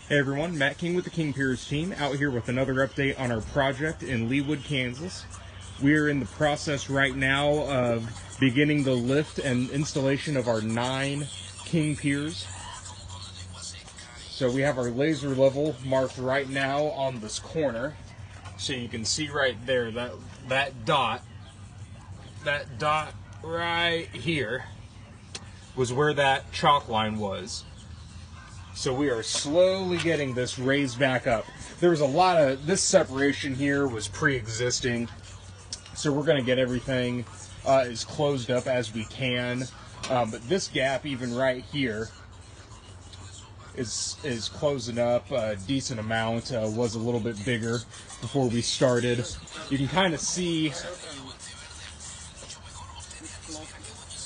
Hey everyone, Matt King with the King Piers team, out here with another update on our project in Leawood, Kansas. We are in the process right now of beginning the lift and installation of our 9 King Piers. So we have our laser level marked right now on this corner. So you can see right there that dot right here was where that chalk line was. So we are slowly getting this raised back up. There was a lot of, this separation here was pre-existing, so we're going to get everything as closed up as we can. But this gap, even right here, is closing up a decent amount. Was a little bit bigger before we started. You can kind of see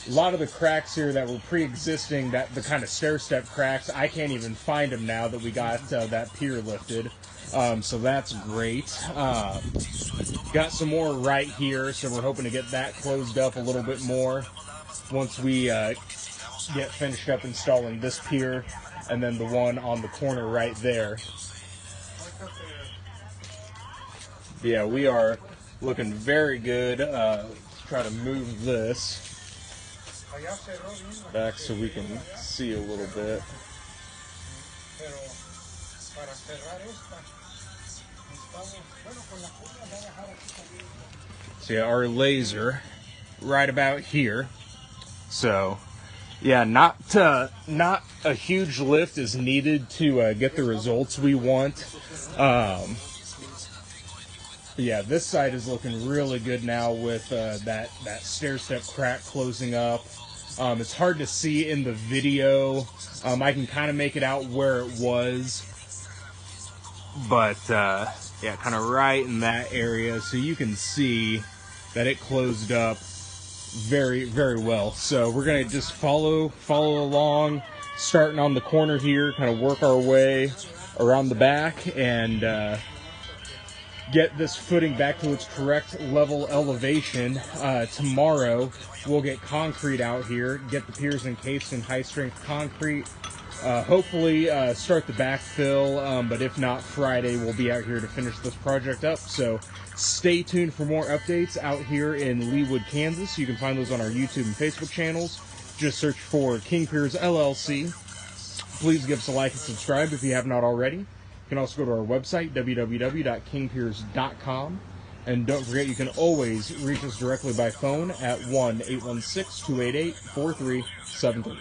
a lot of the cracks here that were pre-existing, that the kind of stair-step cracks, I can't even find them now that we got that pier lifted. So that's great. Got some more right here, so we're hoping to get that closed up a little bit more once we get finished up installing this pier, and then the one on the corner right there. Yeah, we are looking very good. Try to move this back so we can see a little bit. So yeah, our laser right about here. So yeah, not a huge lift is needed to get the results we want. Yeah, this side is looking really good now with that stair-step crack closing up. It's hard to see in the video. I can kind of make it out where it was, but yeah, kind of right in that area, so you can see that it closed up very, very well. So we're gonna just follow along, starting on the corner here, kind of work our way around the back and get this footing back to its correct level elevation. Tomorrow we'll get concrete out here, get the piers encased in high strength concrete, hopefully start the backfill, but if not, Friday we'll be out here to finish this project up. So stay tuned for more updates out here in Leawood, Kansas. You can find those on our YouTube and Facebook channels. Just search for King Piers LLC. Please give us a like and subscribe if you have not already. You can also go to our website, www.kingpiers.com. And don't forget, you can always reach us directly by phone at 1-816-288-4373.